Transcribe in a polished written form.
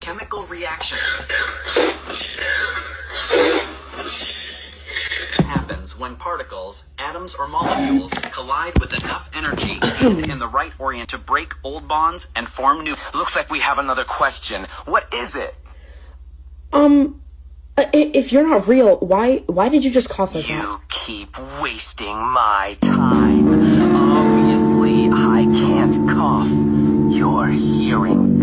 chemical reaction happens when particles, atoms, or molecules collide with enough energy in the right orient to break old bonds and form new. Looks like we have another question. What is it? If you're not real, why did you just cough like that? You keep wasting my time. Obviously, I can't cough. You're hearing